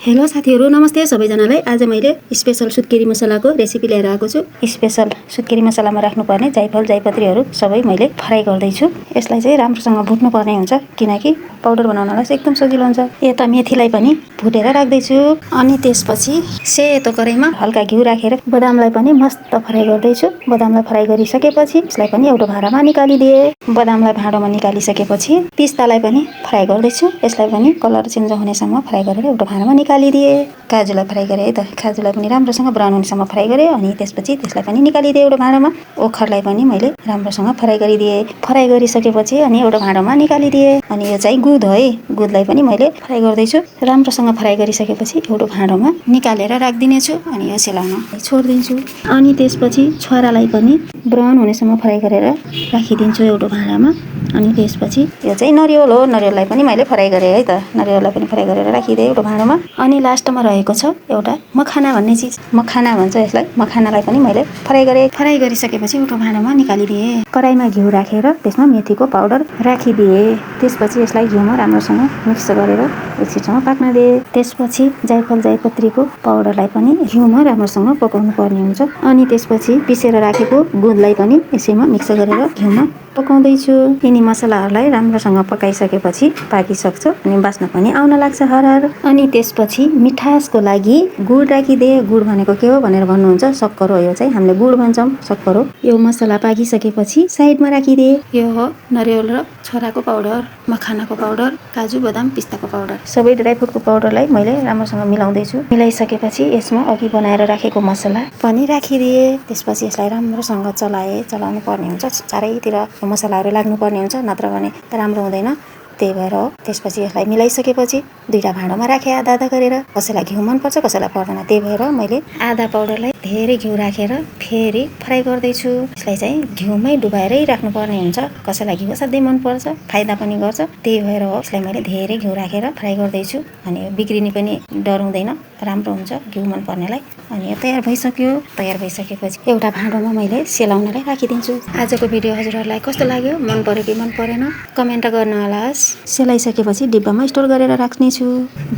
Hello साथीहरु, नमस्ते सबैजनालाई। आज मैले स्पेशल सुत्केरी मसलाको रेसिपी लिएर आएको छु। स्पेशल सुत्केरी मसलामा राख्नुपर्ने जायफल जायपत्रीहरु सबै मैले फ्राई गर्दै छु। यसलाई चाहिँ राम्रोसँग भुट्नु पर्ने हुन्छ किनकि पाउडर बनाउनलाई चाहिँ एकदम सजिलो हुन्छ। यता मेथीलाई पनि भुटेर राख्दै छु। अनि त्यसपछि सेतो कराईमा हल्का घिउ राखेर बदामलाई पनि मस्त फ्राई गर्दै छु। बदामलाई फ्राई गरिसकेपछि यसलाई पनि एउटा भाँडामा निकालिदिए। बदामलाई भाँडोमा निकालिसकेपछि पिस्तालाई पनि फ्राई गर्दै छु। यसलाई पनि कलर चेन्ज हुनेसम्म फ्राई गरेर एउटा भाँडामा निकालिदिए। काजुलाई फ्राई गरे है त। काजुलाई पनि राम्रोसँग ब्राउन हुनेसम्म फ्राई गरे। अनि त्यसपछि त्यसलाई पनि निकालिदिए एउटा भाँडामा। ओखरलाई पनि मैले राम्रोसँग फ्राई गरिदिए। फ्राई गरिसकेपछि अनि एउटा भाँडामा निकालिदिए। अनि यो चाहिँ गुद हो है। गुदलाई पनि मैले फ्राई गर्दै छु। राम्रोसँग फ्राई गरिसकेपछि एउटा भाँडामा निकालेर राख्दिने छु। अनि यो सेलाउन छोड्दिन्छु। अनि त्यसपछि छुरालाई पनि ब्राउन हुनेसम्म फ्राई गरेर राखिदिन्छु एउटा भाँडामा। अनि त्यसपछि यो चाहिँ नरिवल हो। नरिवललाई पनि मैले फ्राई गरे है त। नरिवललाई पनि फ्राई गरेर राखिदिए एउटा भाँडामा। अनि लास्टमा रहेको छ एउटा मखाना भन्ने चीज। मखाना भन्छ यसलाई। मखानालाई पनि मैले फ्राई गरे। फ्राई गरिसकेपछि एउटा भाँडामा निकालिदिए। कराईमा घिउ राखेर त्यसमा मेथीको पाउडर राखिदिए। त्यसपछि यसलाई घिउमा राम्रोसँग मिक्स गरेर एकछिनसम्म पाक्न दिए। त्यसपछि जायफल जायपत्रीको पाउडरलाई पनि घिउमा राम्रोसँग पकाउनु पर्ने हुन्छ। अनि त्यसपछि पिसेर राखेको गुदलाई पनि यसैमा मिक्स गरेर घिउमा पकाउँदैछु। यिनी मसलाहरूलाई राम्रोसँग पकाइसकेपछि पाकिसक्छ अनि बास्ना पनि आउन लाग्छ हरहर। अनि त्यसपछि मिठासको लागि गुड राखिदिए। गुड भनेको के हो भनेर भन्नुहुन्छ? सक्कर हो। यो चाहिँ हामीले गुड भन्छौँ, सक्कर हो। यो मसला पाकिसकेपछि साइडमा राखिदिए। यो हो नरिवल र छोराको पाउडर, मखानाको पाउडर, काजु बदाम पिस्ताको पाउडर। सबै ड्राई फ्रुटको पाउडरलाई मैले राम्रोसँग मिलाउँदैछु। मिलाइसकेपछि यसमा अघि बनाएर राखेको मसला पनि राखिदिए। त्यसपछि यसलाई राम्रोसँग चलाउनु पर्ने हुन्छ। चारैतिर मसलाहरू लाग्नुपर्ने हुन्छ, नत्र भने राम्रो हुँदैन। त्यही भएर हो। त्यसपछि यसलाई मिलाइसकेपछि दुईटा भाँडोमा राखे आधा आधा गरेर। कसैलाई घिउ मनपर्छ, कसैलाई पर्दैन। त्यही भएर मैले आधा पाउडरलाई धेरै घिउ राखेर फेरि फ्राई गर्दैछु। यसलाई चाहिँ घिउमै डुबाएरै राख्नुपर्ने हुन्छ। कसैलाई घिउ असाध्यै मनपर्छ, फाइदा पनि गर्छ। त्यही भएर हो यसलाई मैले धेरै घिउ राखेर फ्राई गर्दैछु। अनि बिग्रिने पनि डर हुँदैन, राम्रो हुन्छ घिउ मनपर्नेलाई। अनि यो तयार भइसक्यो। तयार भइसकेपछि एउटा भाँडोमा मैले सेलाउनलाई राखिदिन्छु। आजको भिडियो हजुरहरूलाई कस्तो लाग्यो? मन पर्यो कि मन परेन? कमेन्ट गर्न होला। सेलाइसकेपछि डिब्बामा स्टोर गरेर राख्नेछु।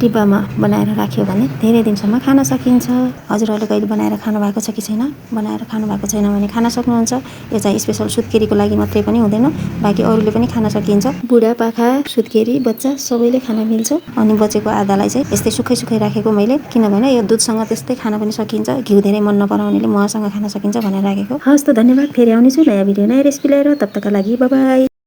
डिब्बामा बनाएर राख्यो भने धेरै दिनसम्म खान सकिन्छ। हजुरहरूले कहिले बनाएर खानु भएको छ कि छैन? बनाएर खानु भएको छैन भने खान सक्नुहुन्छ। यो चाहिँ स्पेशल सुत्केरीको लागि मात्रै पनि हुँदैन, बाँकी अरूले पनि खान सकिन्छ। बुढापाका, सुत्केरी, बच्चा सबैले खान मिल्छ। अनि बचेको आधालाई चाहिँ यस्तै सुक्खै राखेको मैले, किनभने यो दुधसँग त्यस्तै खान पनि सकिन्छ। घिउ धेरै मन नपराउनेले महसँग खान सकिन्छ भनेर राखेको। हस् त, धन्यवाद। फेरि आउनेछु नयाँ भिडियो नयाँ रेसिपी लिएर। तबतकका लागि बाइ बाइ।